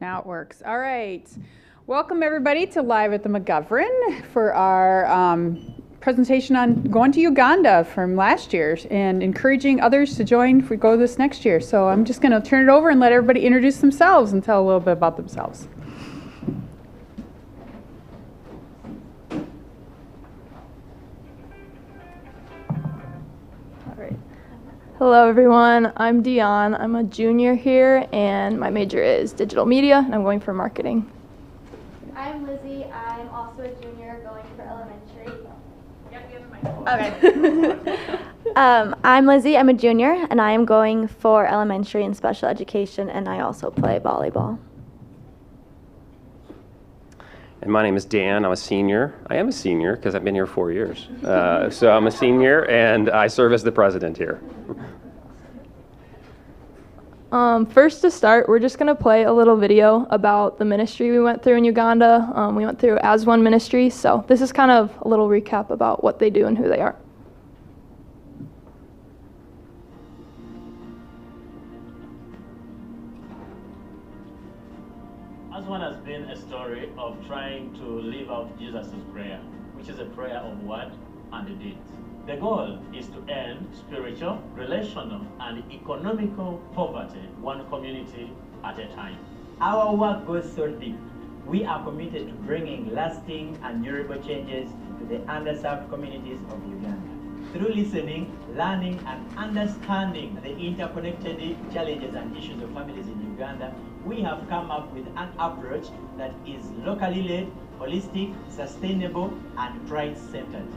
Now it works. All right. Welcome everybody to Live at the McGovern for our presentation on going to Uganda from last year and encouraging others to join if we go this next year. So I'm just going to turn it over and let everybody introduce themselves and tell a little bit about themselves. Hello everyone, I'm Dion. I'm a junior here and my major is digital media and I'm going for marketing. I'm Lizzie. I'm also a junior going for elementary. Okay. I'm Lizzie. I'm a junior and I am going for elementary and special education, and I also play volleyball. And my name is Dan. I'm a senior. I am a senior because I've been here 4 years. So I'm a senior and I serve as the president here. First to start, we're just going to play a little video about the ministry we went through in Uganda. We went through As One Ministry, so this is kind of a little recap about what they do and who they are. As One has been a story of trying to live out Jesus' prayer, which is a prayer of word and deed. The goal is to end spiritual, relational, and economical poverty, one community at a time. Our work goes so deep. We are committed to bringing lasting and durable changes to the underserved communities of Uganda. Through listening, learning, and understanding the interconnected challenges and issues of families in Uganda, we have come up with an approach that is locally led, holistic, sustainable, and Christ-centered.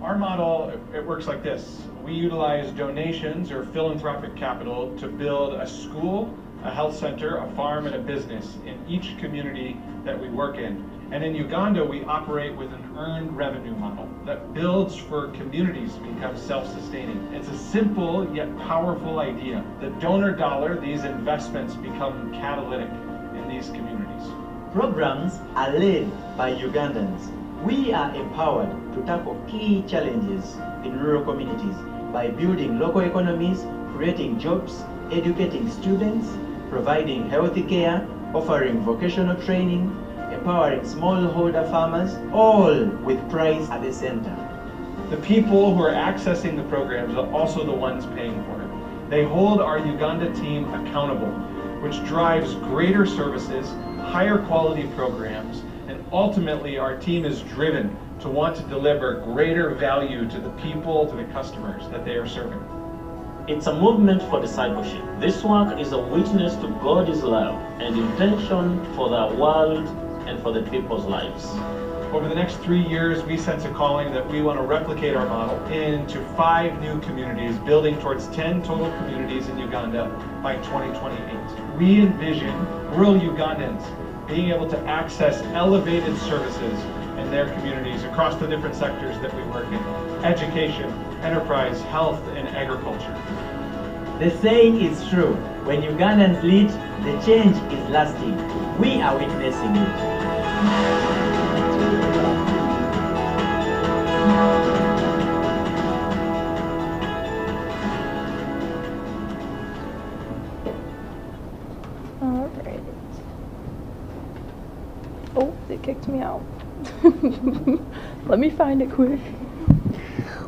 Our model, it works like this. We utilize donations or philanthropic capital to build a school, a health center, a farm, and a business in each community that we work in. And in Uganda, we operate with an earned revenue model that builds for communities to become self-sustaining. It's a simple yet powerful idea. The donor dollar, these investments become catalytic in these communities. Programs are led by Ugandans. We are empowered to tackle key challenges in rural communities by building local economies, creating jobs, educating students, providing healthy care, offering vocational training, empowering smallholder farmers, all with Christ at the center. The people who are accessing the programs are also the ones paying for it. They hold our Uganda team accountable, which drives greater services, higher quality programs, and ultimately our team is driven to want to deliver greater value to the people, to the customers that they are serving. It's a movement for discipleship. This work is a witness to God's love and intention for the world and for the people's lives. Over the next 3 years, we sense a calling that we want to replicate our model into 5 new communities, building towards 10 total communities in Uganda by 2028. We envision rural Ugandans being able to access elevated services in their communities across the different sectors that we work in: education, enterprise, health, and agriculture. The saying is true: when Ugandans lead, the change is lasting. We are witnessing it. All right. Oh, they kicked me out. Let me find it quick.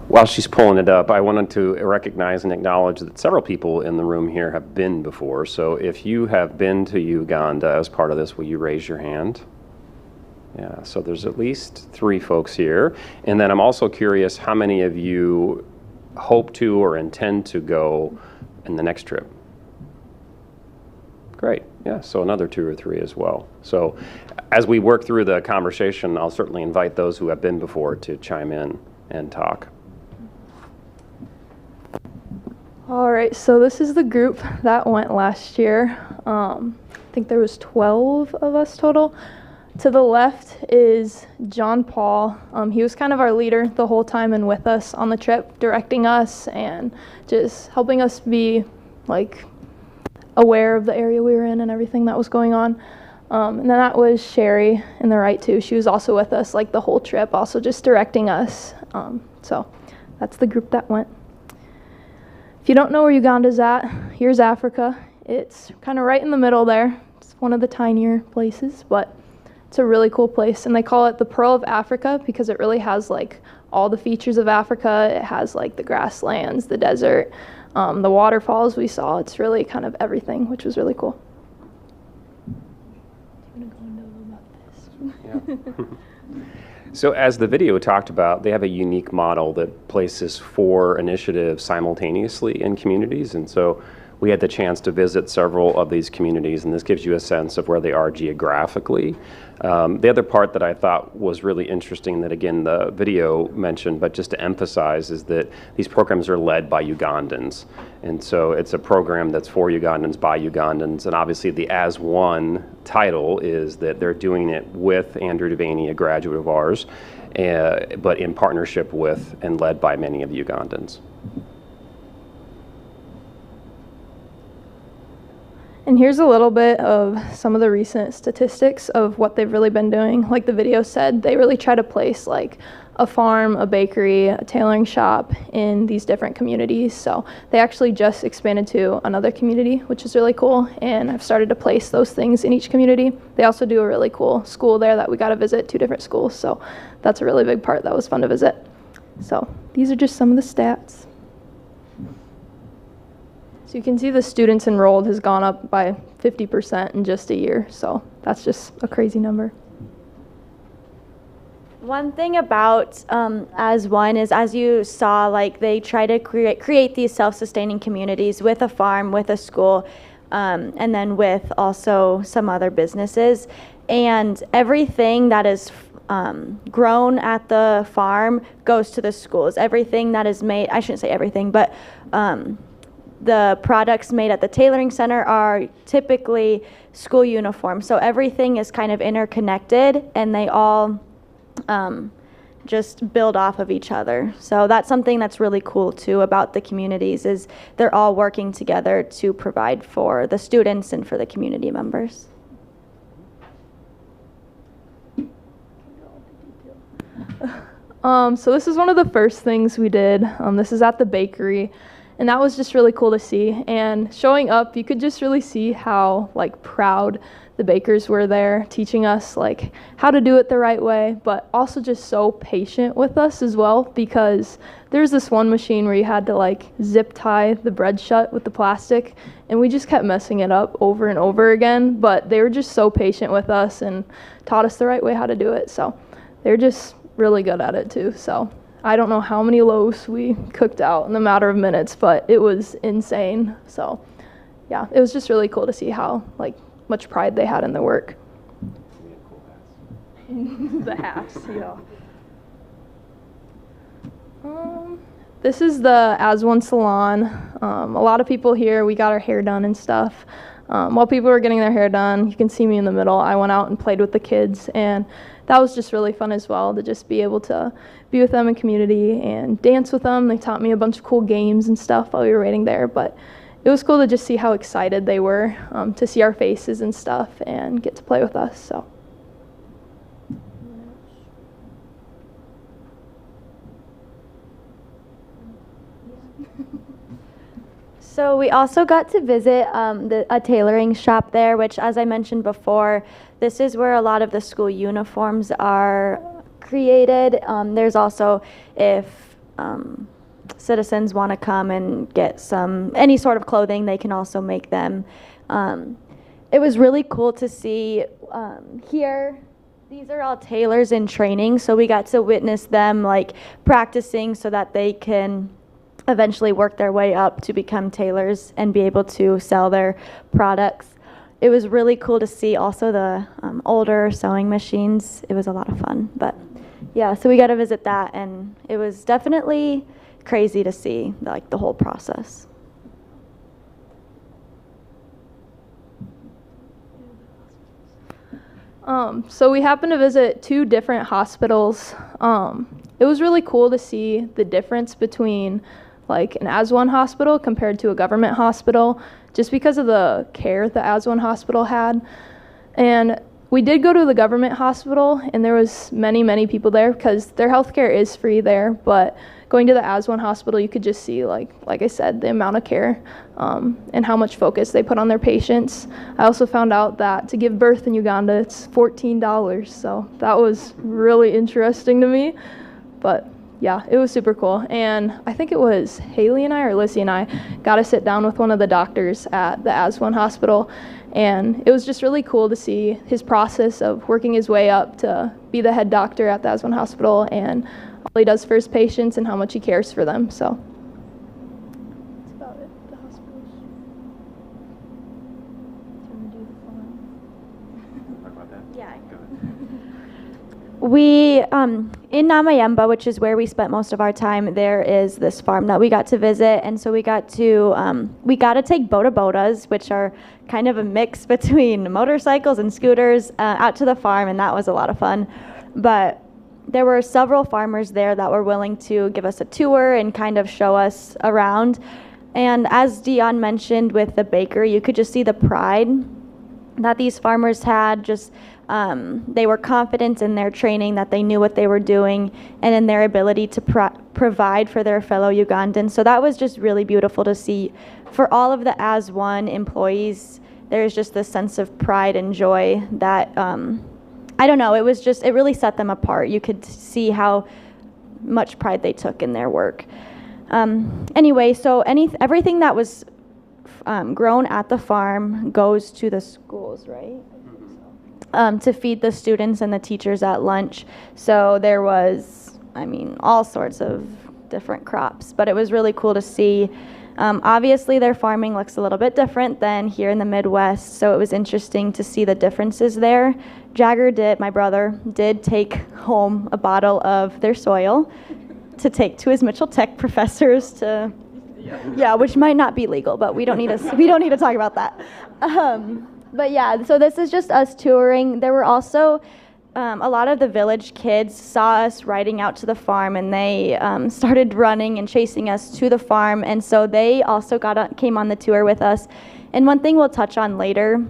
While she's pulling it up, I wanted to recognize and acknowledge that several people in the room here have been before. So if you have been to Uganda as part of this, will you raise your hand? Yeah, so there's at least 3 folks here. And then I'm also curious how many of you hope to or intend to go in the next trip? Great, yeah, so another 2 or 3 as well. So as we work through the conversation, I'll certainly invite those who have been before to chime in and talk. All right, so this is the group that went last year. I think there was 12 of us total. To the left is John Paul. He was kind of our leader the whole time and with us on the trip, directing us and just helping us be like aware of the area we were in and everything that was going on. And then that was Sherry in the right too. She was also with us like the whole trip, also just directing us. So that's the group that went. If you don't know where Uganda's at, here's Africa. It's kind of right in the middle there. It's one of the tinier places, but it's a really cool place. And they call it the Pearl of Africa because it really has like all the features of Africa. It has like the grasslands, the desert, the waterfalls we saw. It's really kind of everything, which was really cool. Do you want to go into a little about this? Yeah. So as the video talked about, they have a unique model that places 4 initiatives simultaneously in communities. And so we had the chance to visit several of these communities, and this gives you a sense of where they are geographically. The other part that I thought was really interesting that, again, the video mentioned, but just to emphasize, is that these programs are led by Ugandans. And so it's a program that's for Ugandans, by Ugandans, and obviously the As One title is that they're doing it with Andrew Devaney, a graduate of ours, but in partnership with and led by many of the Ugandans. And here's a little bit of some of the recent statistics of what they've really been doing. Like the video said, they really try to place like a farm, a bakery, a tailoring shop in these different communities. So they actually just expanded to another community, which is really cool. And I've started to place those things in each community. They also do a really cool school there that we got to visit, 2 different schools. So that's a really big part that was fun to visit. So these are just some of the stats. So you can see the students enrolled has gone up by 50% in just a year. So that's just a crazy number. One thing about As One is, as you saw, like they try to create these self-sustaining communities with a farm, with a school, and then with also some other businesses. And everything that is grown at the farm goes to the schools. Everything that is made, I shouldn't say everything, but the products made at the tailoring center are typically school uniforms. So everything is kind of interconnected, and they all just build off of each other. So that's something that's really cool too about the communities, is they're all working together to provide for the students and for the community members. So this is one of the first things we did. This is at the bakery. And that was just really cool to see. And showing up, you could just really see how like proud the bakers were there, teaching us like how to do it the right way, but also just so patient with us as well, because there's this one machine where you had to like zip tie the bread shut with the plastic, and we just kept messing it up over and over again. But they were just so patient with us and taught us the right way how to do it. So they're just really good at it too. So I don't know how many loaves we cooked out in a matter of minutes, but it was insane. So yeah, it was just really cool to see how like much pride they had in their work. The hats, yeah. This is the As One salon. A lot of people here, we got our hair done and stuff. While people were getting their hair done, you can see me in the middle. I went out and played with the kids, and that was just really fun as well, to just be able to be with them in community and dance with them. They taught me a bunch of cool games and stuff while we were waiting there, but it was cool to just see how excited they were to see our faces and stuff and get to play with us. So. So we also got to visit a tailoring shop there, which, as I mentioned before, this is where a lot of the school uniforms are created. There's also, if citizens want to come and get any sort of clothing, they can also make them. It was really cool to see here. These are all tailors in training, so we got to witness them like practicing so that they can eventually work their way up to become tailors and be able to sell their products. It was really cool to see also the older sewing machines. It was a lot of fun, but yeah, so we got to visit that, and it was definitely crazy to see like the whole process. So we happened to visit 2 different hospitals. It was really cool to see the difference between like an As One hospital compared to a government hospital, just because of the care the As One hospital had. And We did go to the government hospital, and there was many people there because their healthcare is free there. But going to the Aswan hospital, you could just see, like I said, the amount of care and how much focus they put on their patients. I also found out that to give birth in Uganda, it's $14. So that was really interesting to me. But yeah, it was super cool. And I think it was Haley and I, or Lizzie and I, got to sit down with one of the doctors at the Aswan hospital. And it was just really cool to see his process of working his way up to be the head doctor at the Aswan hospital, and all he does for his patients and how much he cares for them. So that's about it. The hospitals. Talk about that? Yeah. Go ahead. We, in Namayemba, which is where we spent most of our time, there is this farm that we got to visit, and so we got to take boda-bodas, which are kind of a mix between motorcycles and scooters, out to the farm, and that was a lot of fun. But there were several farmers there that were willing to give us a tour and kind of show us around. And as Dion mentioned with the baker, you could just see the pride that these farmers had. Just they were confident in their training, that they knew what they were doing, and in their ability to provide for their fellow Ugandans. So that was just really beautiful to see. For all of the Aswan employees, there's just this sense of pride and joy that, I don't know, it really set them apart. You could see how much pride they took in their work. Anyway, so everything that was grown at the farm goes to the schools, right? To feed the students and the teachers at lunch. So there was, all sorts of different crops, but it was really cool to see. Obviously, their farming looks a little bit different than here in the Midwest, so it was interesting to see the differences there. Jagger my brother, did take home a bottle of their soil to take to his Mitchell Tech professors to, yeah, which might not be legal, but we don't need to talk about that. But yeah, so this is just us touring. There were also a lot of the village kids saw us riding out to the farm, and they started running and chasing us to the farm, and so they also came on the tour with us. And one thing we'll touch on later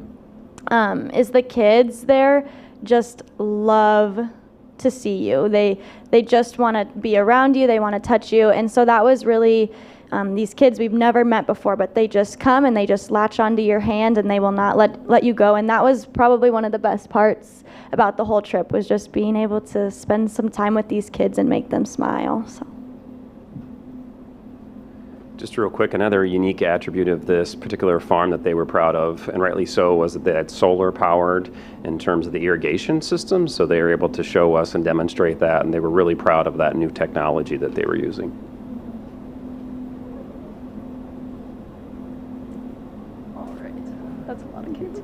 is the kids there just love to see you. They just want to be around you. They want to touch you, and so that was really. These kids we've never met before, but they just come and they just latch onto your hand, and they will not let you go. And that was probably one of the best parts about the whole trip, was just being able to spend some time with these kids and make them smile. So. Just real quick, another unique attribute of this particular farm that they were proud of, and rightly so, was that they had solar powered in terms of the irrigation system. So they were able to show us and demonstrate that, and they were really proud of that new technology that they were using. That's a lot of kids.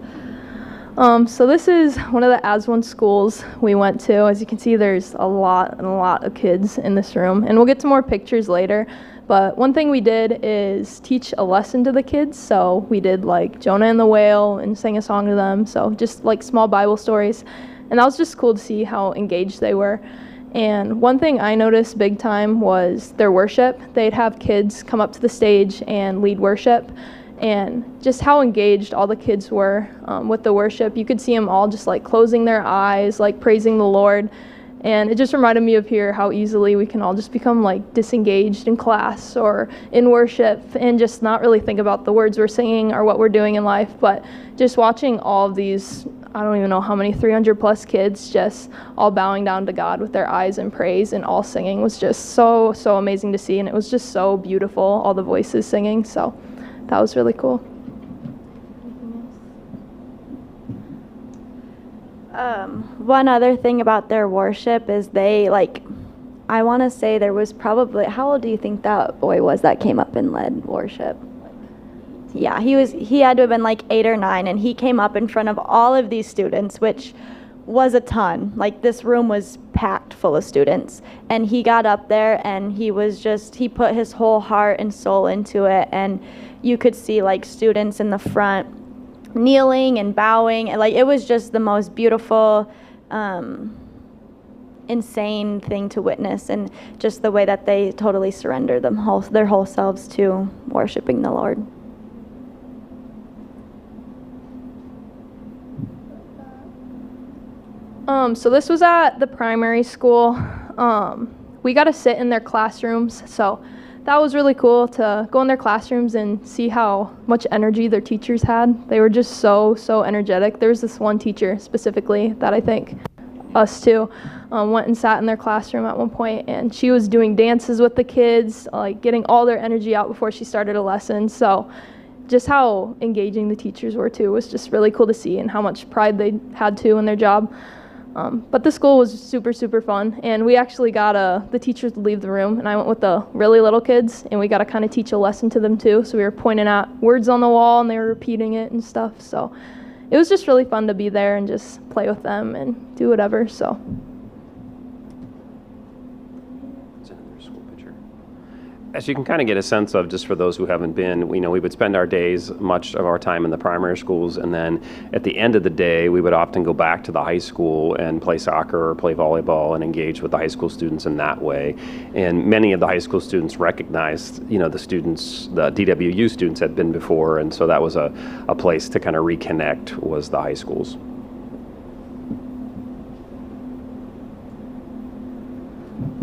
So this is one of the Aswan schools we went to. As you can see, there's a lot of kids in this room, and we'll get to more pictures later. But one thing we did is teach a lesson to the kids. So we did like Jonah and the whale and sang a song to them. So just like small Bible stories. And that was just cool to see how engaged they were. And one thing I noticed big time was their worship. They'd have kids come up to the stage and lead worship. And just how engaged all the kids were with the worship. You could see them all just like closing their eyes, like praising the Lord. And it just reminded me of here how easily we can all just become like disengaged in class or in worship and just not really think about the words we're singing or what we're doing in life. But just watching all of these, I don't even know how many, 300 plus kids just all bowing down to God with their eyes in praise and all singing was just so amazing to see. And it was just so beautiful, all the voices singing. So that was really cool. One other thing about their worship is they, I want to say there was probably, how old do you think that boy was that came up and led worship? Yeah, he had to have been like 8 or 9, and he came up in front of all of these students, which was a ton. Like, this room was packed full of students, and he got up there and he put his whole heart and soul into it, and you could see like students in the front kneeling and bowing, and like it was just the most beautiful, insane thing to witness, and just the way that they totally surrender their whole selves to worshiping the Lord. So this was at the primary school. We got to sit in their classrooms, so that was really cool to go in their classrooms and see how much energy their teachers had. They were just so energetic. There was this one teacher specifically that I think us too went and sat in their classroom at one point, and she was doing dances with the kids, like getting all their energy out before she started a lesson. So just how engaging the teachers were too was just really cool to see, and how much pride they had too in their job. But the school was super fun, and we actually got the teachers to leave the room, and I went with the really little kids, and we got to kind of teach a lesson to them too. So we were pointing at words on the wall, and they were repeating it and stuff. So it was just really fun to be there and just play with them and do whatever. So. As you can kind of get a sense of, just for those who haven't been, we would spend our days, much of our time in the primary schools, and then at the end of the day, we would often go back to the high school and play soccer or play volleyball and engage with the high school students in that way. And many of the high school students recognized, the students, the DWU students had been before, and so that was a place to kind of reconnect, was the high schools.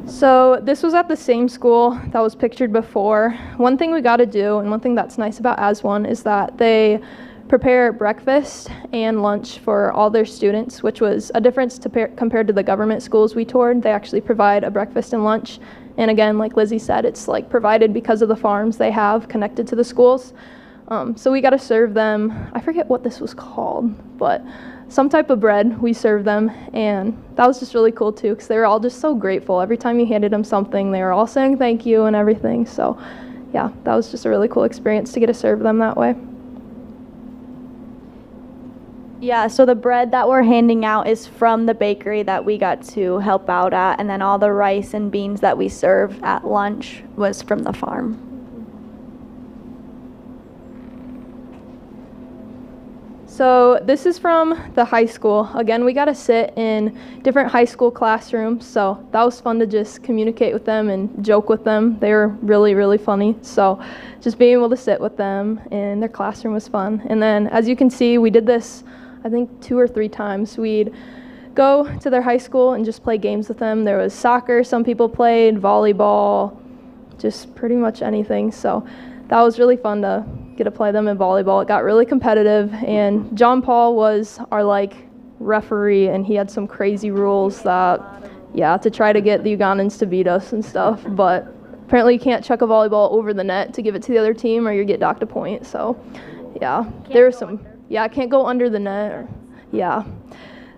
So this was at the same school that was pictured before. One thing we got to do, and one thing that's nice about As One, is that they prepare breakfast and lunch for all their students, which was a difference compared to the government schools we toured. They actually provide a breakfast and lunch. And again, like Lizzie said, it's like provided because of the farms they have connected to the schools. So we got to serve them, I forget what this was called, but some type of bread we served them, and that was just really cool too, because they were all just so grateful. Every time you handed them something, they were all saying thank you and everything. So yeah, that was just a really cool experience to get to serve them that way. Yeah, so the bread that we're handing out is from the bakery that we got to help out at, and then all the rice and beans that we serve at lunch was from the farm. So this is from the high school. Again, we got to sit in different high school classrooms, so that was fun to just communicate with them and joke with them. They were really funny, so just being able to sit with them in their classroom was fun. And then, as you can see, we did this, I think, 2 or 3 times. We'd go to their high school and just play games with them. There was soccer, some people played, volleyball, just pretty much anything. So that was really fun to get to play them in volleyball. It got really competitive, and John Paul was our referee, and he had some crazy rules that, to try to get the Ugandans to beat us and stuff. But apparently you can't chuck a volleyball over the net to give it to the other team, or you get docked a point. So there was some, can't go under the net, or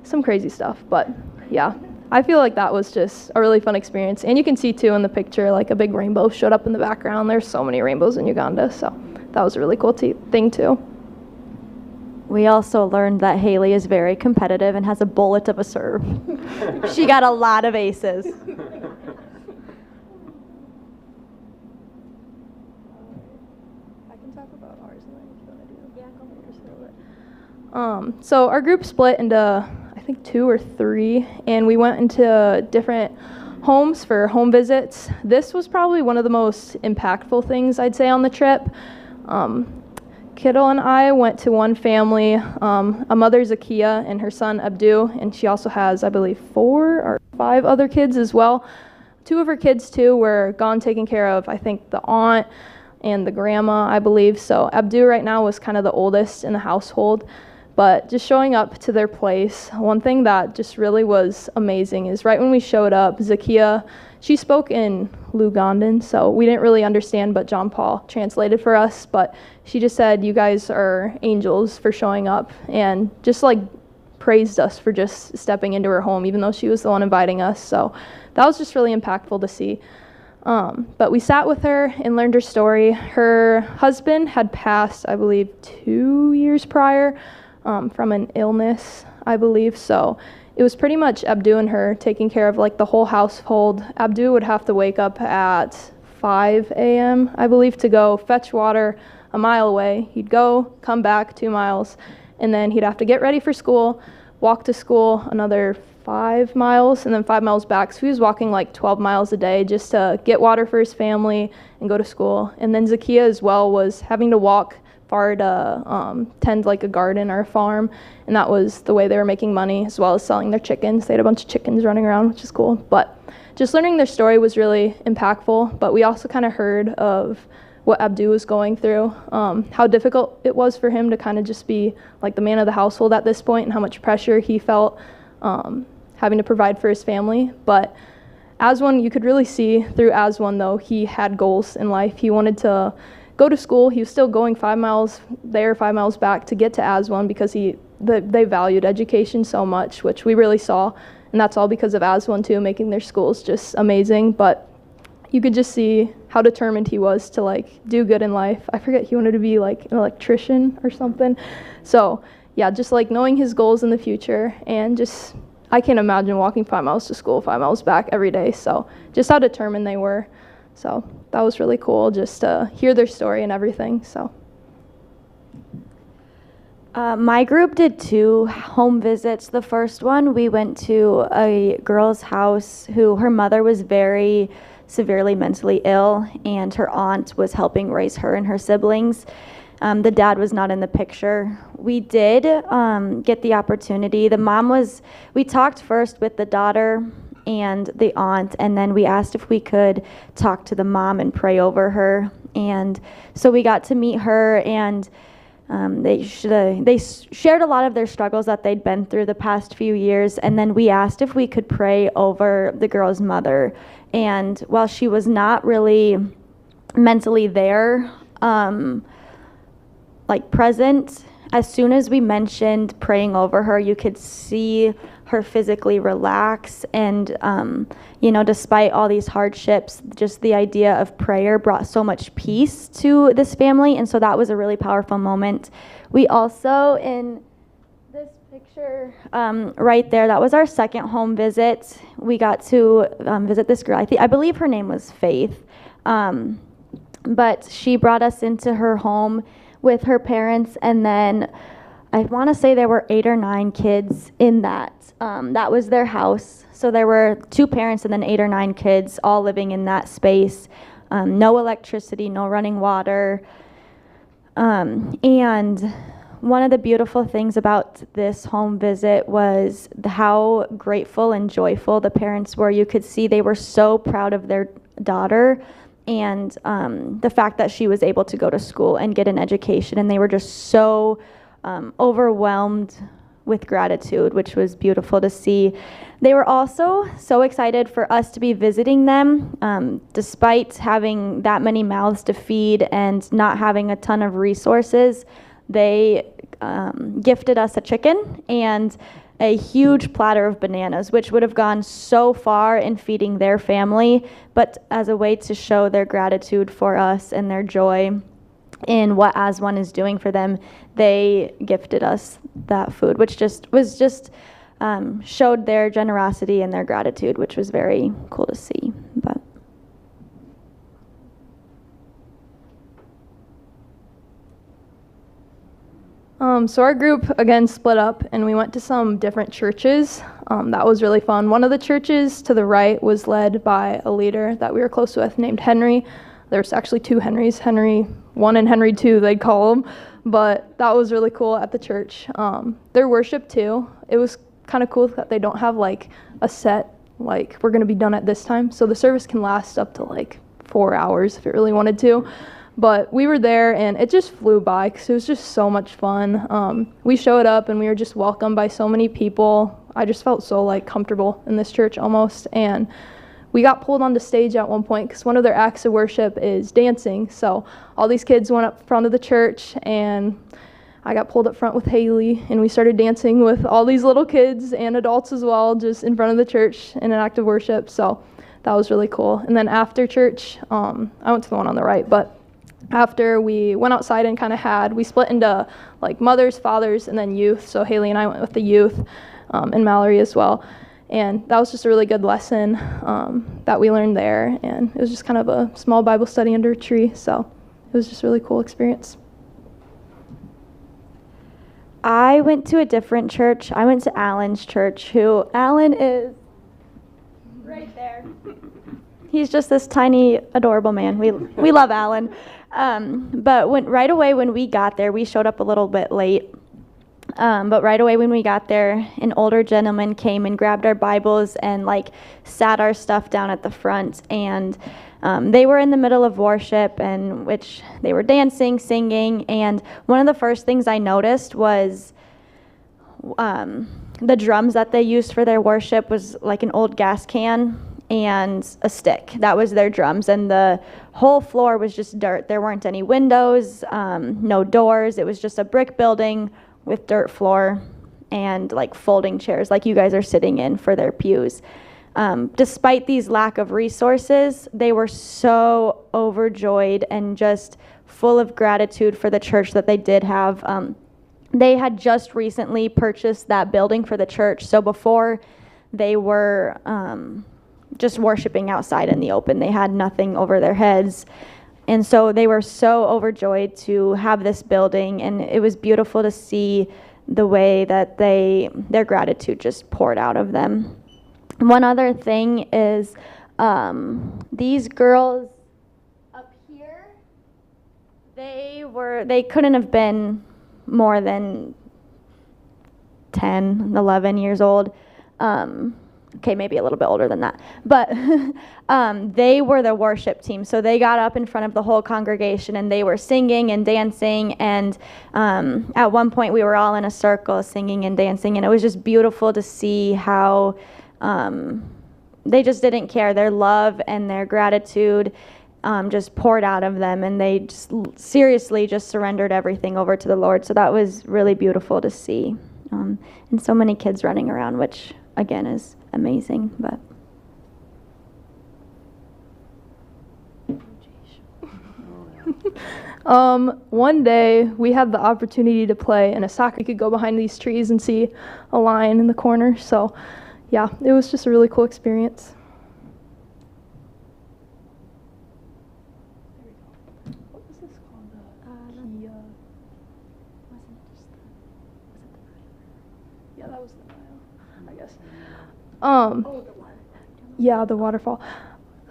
some crazy stuff. But I feel like that was just a really fun experience. And you can see too in the picture, a big rainbow showed up in the background. There's so many rainbows in Uganda, so that was a really cool thing too. We also learned that Haley is very competitive and has a bullet of a serve. She got a lot of aces. I can talk about ours and then if you want to do yours a little bit. So our group split into, I think, 2 or 3, and we went into different homes for home visits. This was probably one of the most impactful things I'd say on the trip. Kittle and I went to one family, a mother, Zakia, and her son, Abdu, and she also has, I believe, 4 or 5 other kids as well. 2 of her kids, too, were gone taken care of, I think, the aunt and the grandma, I believe. So Abdu right now was kind of the oldest in the household. But just showing up to their place, one thing that just really was amazing is right when we showed up, Zakia, she spoke in Lugandan, so we didn't really understand, but John Paul translated for us. But she just said, "You guys are angels for showing up," and just praised us for just stepping into her home, even though she was the one inviting us. So that was just really impactful to see. But we sat with her and learned her story. Her husband had passed, I believe, 2 years prior. From an illness, I believe. So it was pretty much Abdu and her taking care of the whole household. Abdu would have to wake up at 5 a.m., I believe, to go fetch water a mile away. He'd go, come back 2 miles, and then he'd have to get ready for school, walk to school another 5 miles, and then 5 miles back. So he was walking 12 miles a day just to get water for his family and go to school. And then Zakia as well was having to walk far to tend like a garden or a farm, and that was the way they were making money, as well as selling their chickens. They had a bunch of chickens running around, which is cool. But just learning their story was really impactful. But we also kind of heard of what Abdu was going through, how difficult it was for him to kind of just be like the man of the household at this point, and how much pressure he felt having to provide for his family. But Aswan, you could really see through Aswan, though, he had goals in life. He wanted to go to school. He was still going 5 miles there, 5 miles back to get to Aswan, because they valued education so much, which we really saw. And that's all because of Aswan, too, making their schools just amazing. But you could just see how determined he was to, like, do good in life. I forget, he wanted to be, like, an electrician or something. So, yeah, just, like, knowing his goals in the future, and just, I can't imagine walking 5 miles to school, 5 miles back every day. So just how determined they were. So that was really cool just to hear their story and everything. So. My group did 2 home visits. The first one, we went to a girl's house who her mother was very severely mentally ill, and her aunt was helping raise her and her siblings. The dad was not in the picture. We did get the opportunity. We talked first with the daughter and the aunt, and then we asked if we could talk to the mom and pray over her. And so we got to meet her, and they shared a lot of their struggles that they'd been through the past few years. And then we asked if we could pray over the girl's mother. And while she was not really mentally there, like present, as soon as we mentioned praying over her, you could see her physically relax. And, despite all these hardships, just the idea of prayer brought so much peace to this family. And so that was a really powerful moment. We also, in this picture right there, that was our second home visit. We got to visit this girl. I believe her name was Faith. But she brought us into her home with her parents, and then I want to say there were 8 or 9 kids in that. That was their house. So there were 2 parents and then 8 or 9 kids all living in that space. No electricity, no running water. And one of the beautiful things about this home visit was how grateful and joyful the parents were. You could see they were so proud of their daughter, and the fact that she was able to go to school and get an education, and they were just so overwhelmed with gratitude, which was beautiful to see. They were also so excited for us to be visiting them, despite having that many mouths to feed and not having a ton of resources. They gifted us a chicken and a huge platter of bananas, which would have gone so far in feeding their family, but as a way to show their gratitude for us and their joy in what Aswan is doing for them, they gifted us that food, which showed their generosity and their gratitude, which was very cool to see. But so our group, again, split up, and we went to some different churches. That was really fun. One of the churches to the right was led by a leader that we were close with named Henry. There's actually 2 Henrys, Henry 1 and Henry 2, they'd call them. But that was really cool at the church. Their worship, too, it was kind of cool that they don't have, like, a set, like, we're going to be done at this time. So the service can last up to, like, 4 hours if it really wanted to. But we were there, and it just flew by because it was just so much fun. We showed up, and we were just welcomed by so many people. I just felt so, like, comfortable in this church almost. And we got pulled onto stage at one point because one of their acts of worship is dancing. So all these kids went up front of the church, and I got pulled up front with Haley, and we started dancing with all these little kids and adults as well, just in front of the church in an act of worship. So that was really cool. And then after church, I went to the one on the right, but after we went outside and we split into like mothers, fathers, and then youth. So Haley and I went with the youth, and Mallory as well. And that was just a really good lesson that we learned there. And it was just kind of a small Bible study under a tree. So it was just a really cool experience. I went to a different church. I went to Alan's church, who Alan is right there. He's just this tiny, adorable man. We love Alan. But right away when we got there, we showed up a little bit late. But right away when we got there, an older gentleman came and grabbed our Bibles and like sat our stuff down at the front. And they were in the middle of worship, and which they were dancing, singing. And one of the first things I noticed was the drums that they used for their worship was like an old gas can and a stick. That was their drums, and the whole floor was just dirt. There weren't any windows, no doors. It was just a brick building with dirt floor and like folding chairs like you guys are sitting in for their pews. Despite these lack of resources, they were so overjoyed and just full of gratitude for the church that they did have. They had just recently purchased that building for the church, so before they were just worshiping outside in the open. They had nothing over their heads. And so they were so overjoyed to have this building, and it was beautiful to see the way that their gratitude just poured out of them. One other thing is these girls up here, they couldn't have been more than 10, 11 years old. Okay, maybe a little bit older than that. But they were the worship team. So they got up in front of the whole congregation and they were singing and dancing. And at one point we were all in a circle singing and dancing. And it was just beautiful to see how they just didn't care. Their love and their gratitude just poured out of them. And they just seriously just surrendered everything over to the Lord. So that was really beautiful to see. And so many kids running around, which again is amazing. But one day we had the opportunity to play in a soccer. You could go behind these trees and see a lion in the corner. So yeah, it was just a really cool experience. What was this called? Yeah, that was the Nile, I guess. Yeah, the waterfall.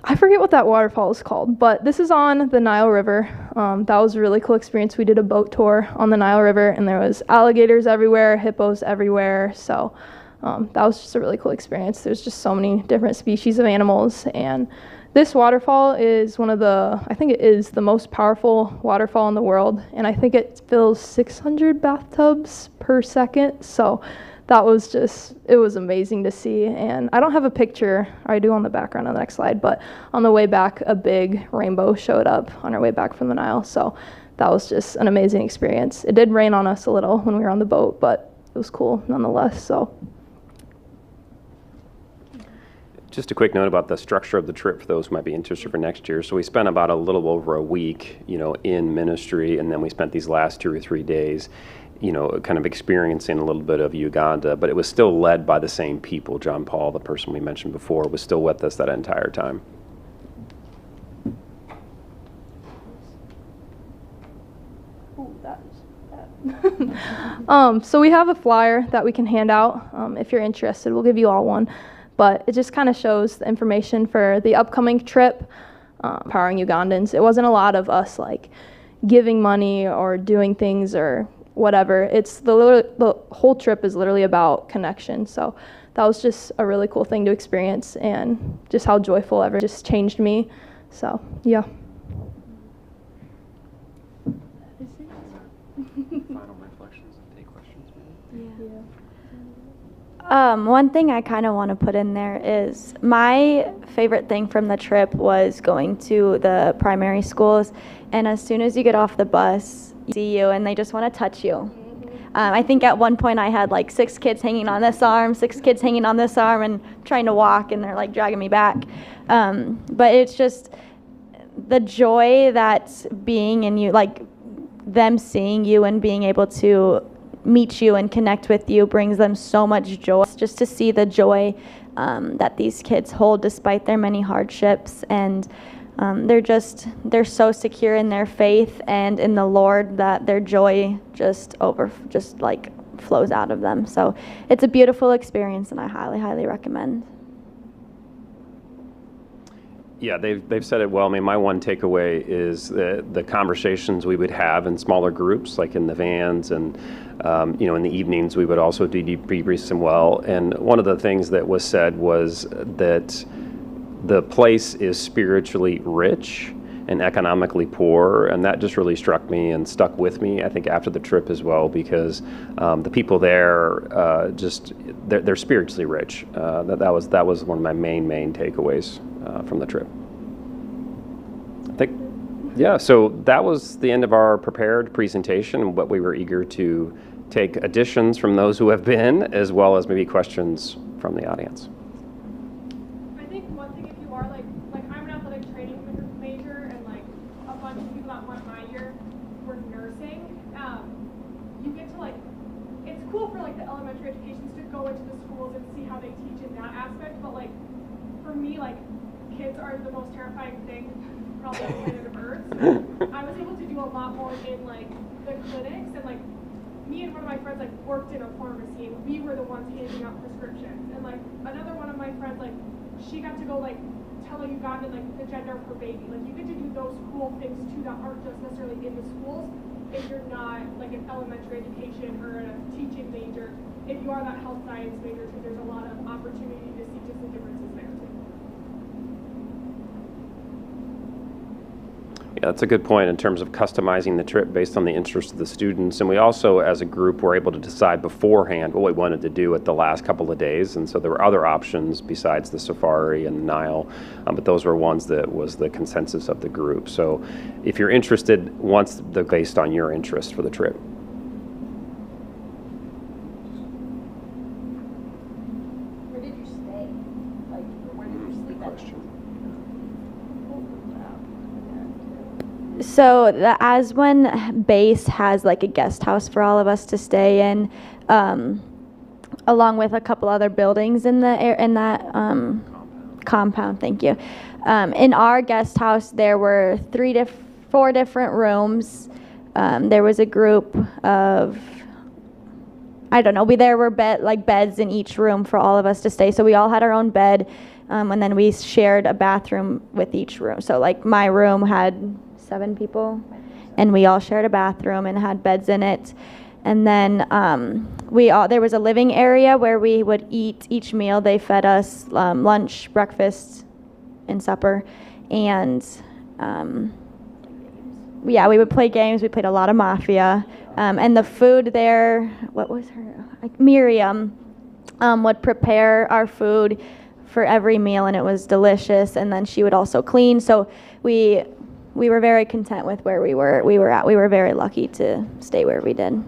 I forget what that waterfall is called, but this is on the Nile River. That was a really cool experience. We did a boat tour on the Nile River, and there was alligators everywhere, hippos everywhere. So that was just a really cool experience. There's just so many different species of animals, and this waterfall is I think it is the most powerful waterfall in the world, and I think it fills 600 bathtubs per second. So that was it was amazing to see. And I don't have a picture, I do on the background on the next slide, but on the way back, a big rainbow showed up on our way back from the Nile. So that was just an amazing experience. It did rain on us a little when we were on the boat, but it was cool nonetheless. So. Just a quick note about the structure of the trip for those who might be interested for next year. So we spent about a little over a week, in ministry, and then we spent these last 2 or 3 days, kind of experiencing a little bit of Uganda, but it was still led by the same people. John Paul, the person we mentioned before, was still with us that entire time. Ooh, that is bad. So we have a flyer that we can hand out. If you're interested, we'll give you all one. But it just kind of shows the information for the upcoming trip, Empowering Ugandans. It wasn't a lot of us like giving money or doing things or whatever. It's the whole trip is literally about connection. So that was just a really cool thing to experience, and just how joyful everything just changed me. So yeah. Final reflections and take questions. Yeah. One thing I kind of want to put in there is my favorite thing from the trip was going to the primary schools, and as soon as you get off the bus, you see you and they just want to touch you. I think at one point I had like 6 kids hanging on this arm, 6 kids hanging on this arm, and trying to walk, and they're like dragging me back. But it's just the joy that being in you, like them seeing you and being able to meet you and connect with you brings them so much joy. Just to see the joy that these kids hold despite their many hardships, and they're so secure in their faith and in the Lord that their joy just flows out of them. So it's a beautiful experience, and I highly recommend. Yeah, they've said it well. I mean, my one takeaway is the conversations we would have in smaller groups, like in the vans, and in the evenings we would also debrief them well. And one of the things that was said was that the place is spiritually rich and economically poor, and that just really struck me and stuck with me, I think, after the trip as well, because the people there they're spiritually rich. That was one of my main takeaways from the trip. I think, yeah, so that was the end of our prepared presentation, but we were eager to take additions from those who have been, as well as maybe questions from the audience. I think one thing, if you are like I'm an athletic training major, and like a bunch of people that went my year were nursing, you get to it's cool for like the elementary educations to go into the schools and see how they teach in that aspect, but like for me, like kids are the most terrifying thing probably on the planet of Earth. So I was able to do a lot more in like the clinics, and like me and one of my friends like worked in a pharmacy, and we were the ones handing out prescriptions. And like another one of my friends, like she got to go like tell a Ugandan like the gender of her baby. Like you get to do those cool things too that aren't just necessarily in the schools. If you're not like an elementary education or a teaching major, if you are that health science major, because there's a lot of opportunity to see just the differences there too. Yeah, that's a good point in terms of customizing the trip based on the interest of the students. And we also, as a group, were able to decide beforehand what we wanted to do at the last couple of days. And so there were other options besides the safari and the Nile, but those were ones that was the consensus of the group. So if you're interested, based on your interest for the trip. Where did you stay? Where did you sleep at? So the Aswan base has like a guest house for all of us to stay in, along with a couple other buildings in that compound. Thank you. In our guest house, there were 4 different rooms. There was a group of, I don't know, there were beds in each room for all of us to stay. So we all had our own bed, and then we shared a bathroom with each room. So like my room had 7 people, and we all shared a bathroom and had beds in it. And then there was a living area where we would eat each meal. They fed us lunch, breakfast, and supper. And we would play games. We played a lot of Mafia. And the food there, what was her? Miriam would prepare our food for every meal, and it was delicious. And then she would also clean. So we were very content with where we were at. We were very lucky to stay where we did.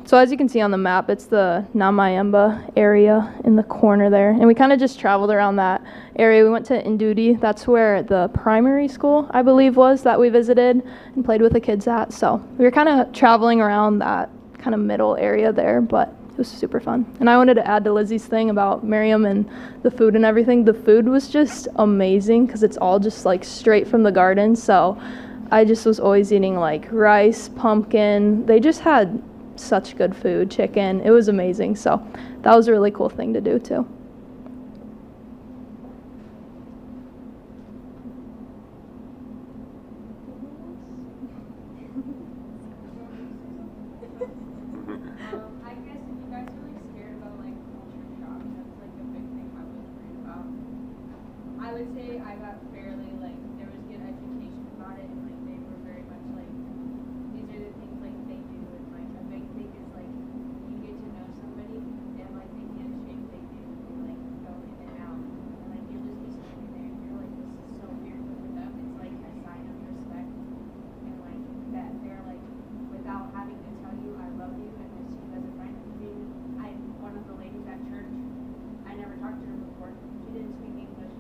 So as you can see on the map, it's the Namayemba area in the corner there. And we kind of just traveled around that area. We went to Ndudi. That's where the primary school, I believe, was that we visited and played with the kids at. So we were kind of traveling around that kind of middle area there, but it was super fun. And I wanted to add to Lizzie's thing about Miriam and the food and everything. The food was just amazing because it's all just like straight from the garden. So I just was always eating like rice, pumpkin. They just had such good food, chicken. It was amazing. So that was a really cool thing to do too. I guess if you guys are like scared about like culture shock, that's like a big thing I was worried about. I would say I got fairly like there was good education about it, and like they were very much like these are the things like they do, and like a big thing is like you get to know somebody and like they handshake, they do, they like go in and out, and like you'll just be standing there and you're like this is so weird, but for them it's like a sign of respect, and like that they're like without having to tell you I love you and miss you as a friend. One of the ladies at church, I never talked to her before. She didn't speak English.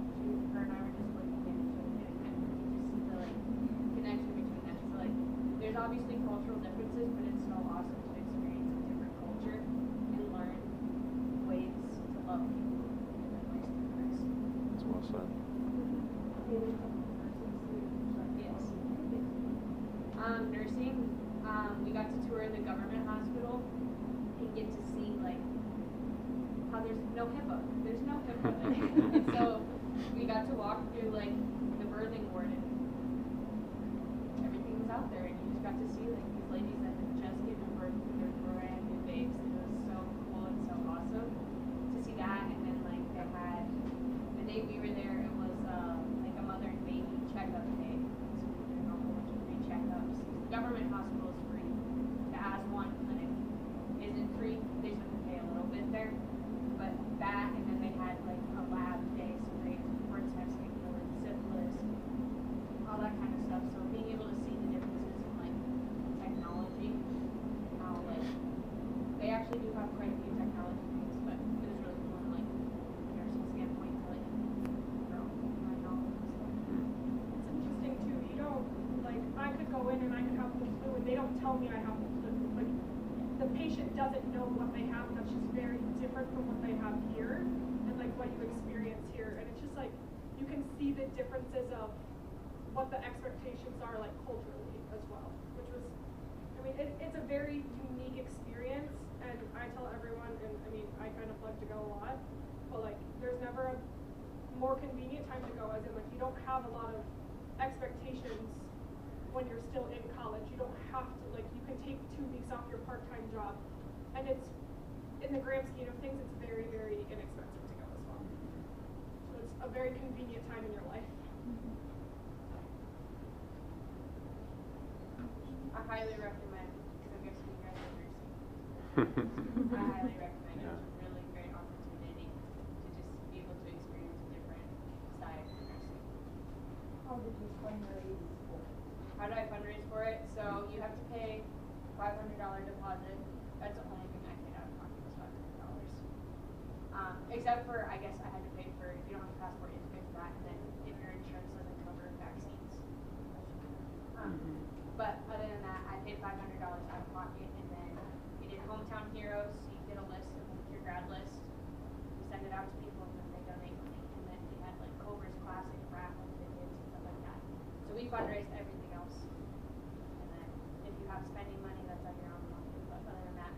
Her and I were just looking at each other, and you just see the like connection between them. So like, there's obviously cultural differences, but it's so awesome to experience a different culture and learn ways to love people in different ways through Christ. That's well said. Yes. Nursing. We got to tour the government hospital and get to see like how there's no HIPAA. There's no HIPAA there. And so we got to walk through like the birthing ward and everything was out there, and you just got to see like these ladies that had just given birth to their brand new babes. And it was so cool and so awesome to see that. And then like they had the day we were there, it was like a mother and baby checkup day. So we were doing a whole bunch of free checkups. The government hospital is free. The AS1 clinic isn't free. They just have to pay a little bit there. But that, and then they had like a lab day, so they were testing for like syphilis, all that kind of stuff. So being able to see the differences in like technology, how like they actually do have quite a few technology things, but it was really cool from like nursing standpoint to like grow my knowledge and stuff. It's interesting too. You don't like I could go in and I could have the flu, and they don't tell me I have the flu. Like the patient doesn't know what they have. That's just very different from what they have here, and like what you experience here. And it's just like you can see the differences of what the expectations are like culturally as well, which was, I mean, it's a very unique experience. And I tell everyone, and I mean, I kind of like to go a lot, but like there's never a more convenient time to go, as in like you don't have a lot of expectations when you're still in college. You don't have to, like, you can take 2 weeks off your part-time job, and it's, in the grand scheme of things, it's very, very inexpensive to go as well. So it's a very convenient time in your life. I highly recommend, because I guess you guys are nursing. I highly recommend it. It's a really great opportunity to just be able to experience a different side of nursing. How did you fundraise for it? How do I fundraise for it? So you have to pay $500 deposit. That's the only thing I paid out of pocket was $500. Except for, I guess I had to pay for, if you don't have a passport, you have to pay for that. And then if your insurance doesn't cover vaccines. But other than that, I paid $500 out of pocket. And then we did hometown heroes. So you get a list of your grad list. We send it out to people, and then they donate money. And then we had like Cobra's Classic raffle tickets and stuff like that. So we fundraised everything else. And then if you have spending money, that's on your own money. But other than that,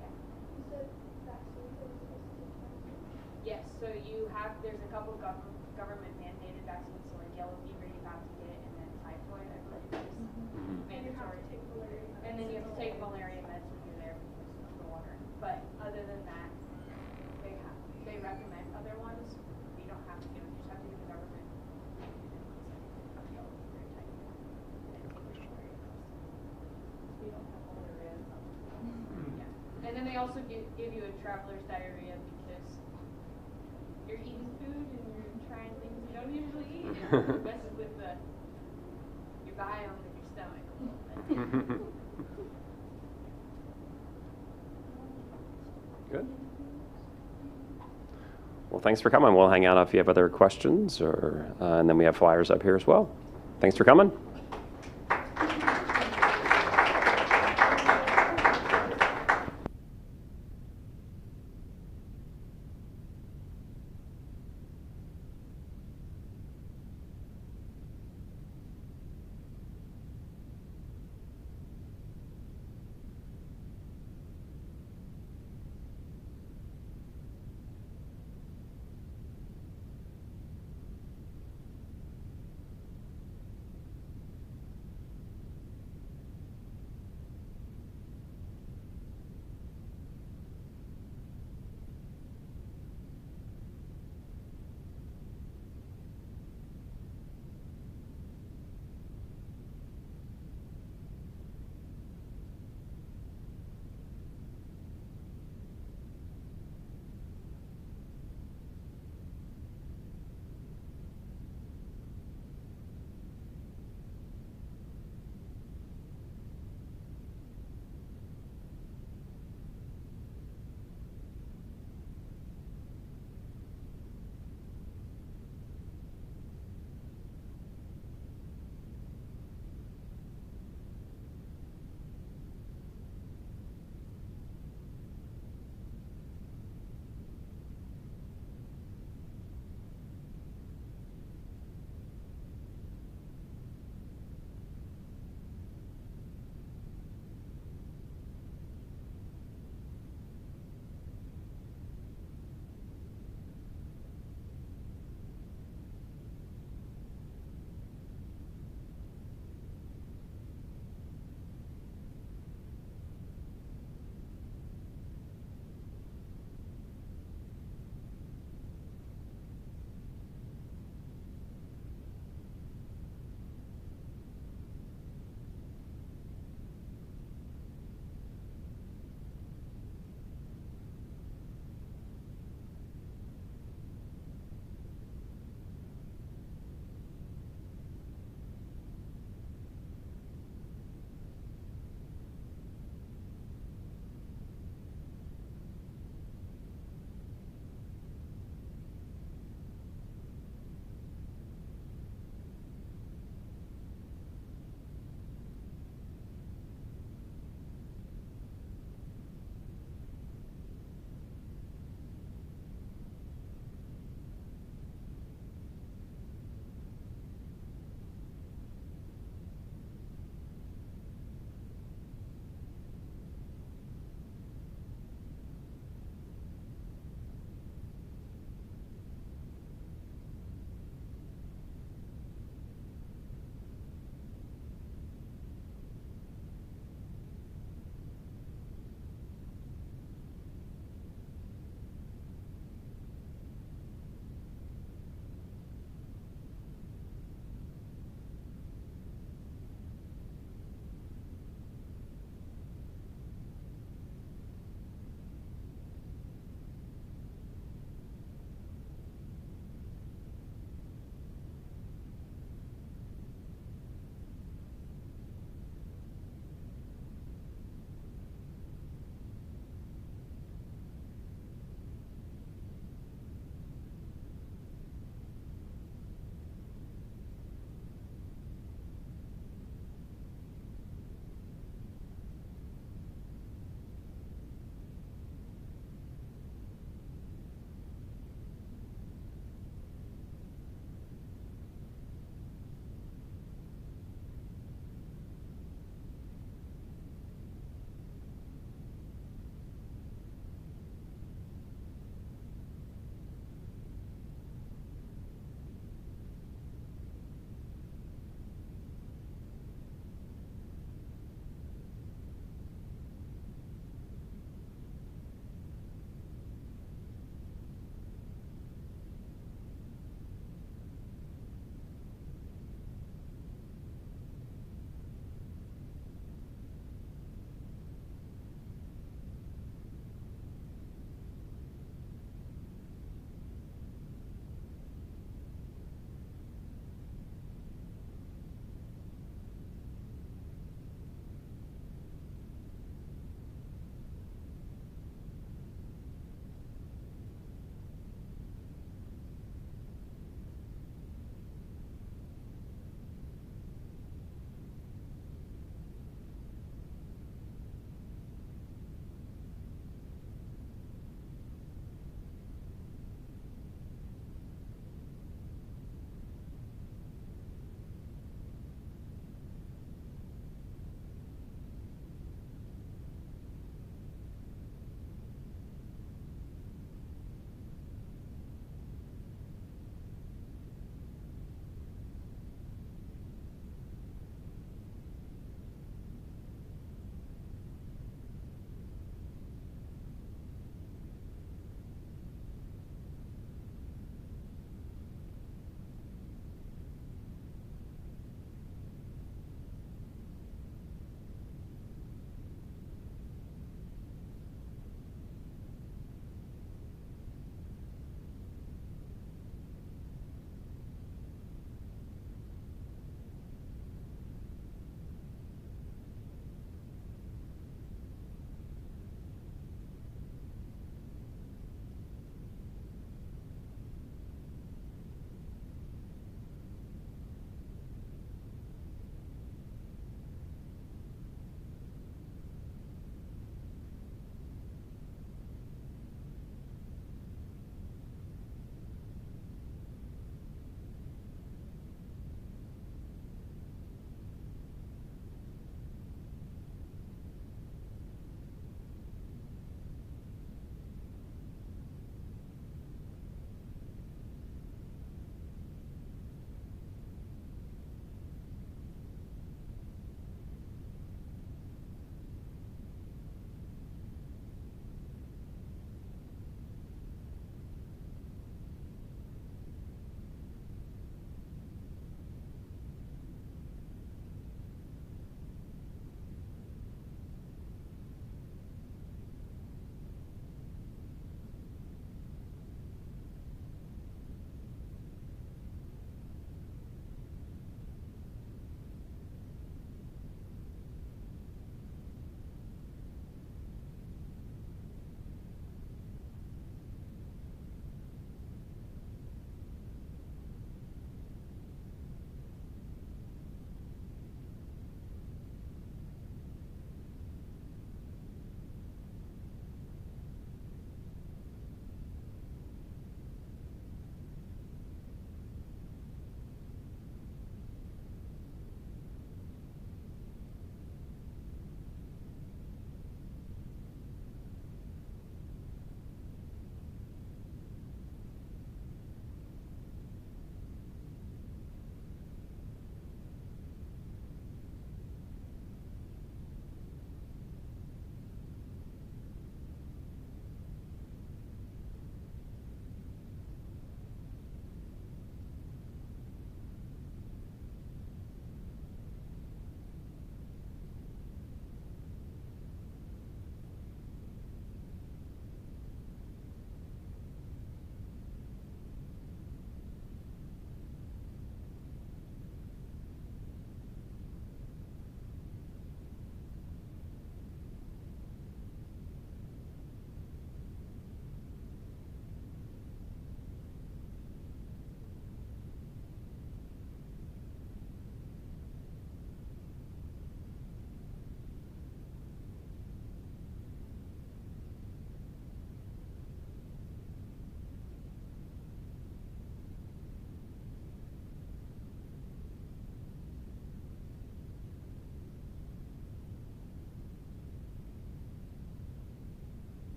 yeah. You said vaccines are supposed to take vaccines? Yes, so you have, there's a couple government mandated vaccines, so like yellow fever you have to get, and then typhoid, I believe is mandatory. And then you have to take malaria meds when you're there because of the water. But other than that, they recommend other ones. You don't have to give them, you just have to give the government. And then they also give you a traveler's diarrhea because you're eating food and you're trying things you don't usually eat. It messes with your biome in your stomach a little bit. Good. Well, thanks for coming. We'll hang out if you have other questions, or and then we have flyers up here as well. Thanks for coming.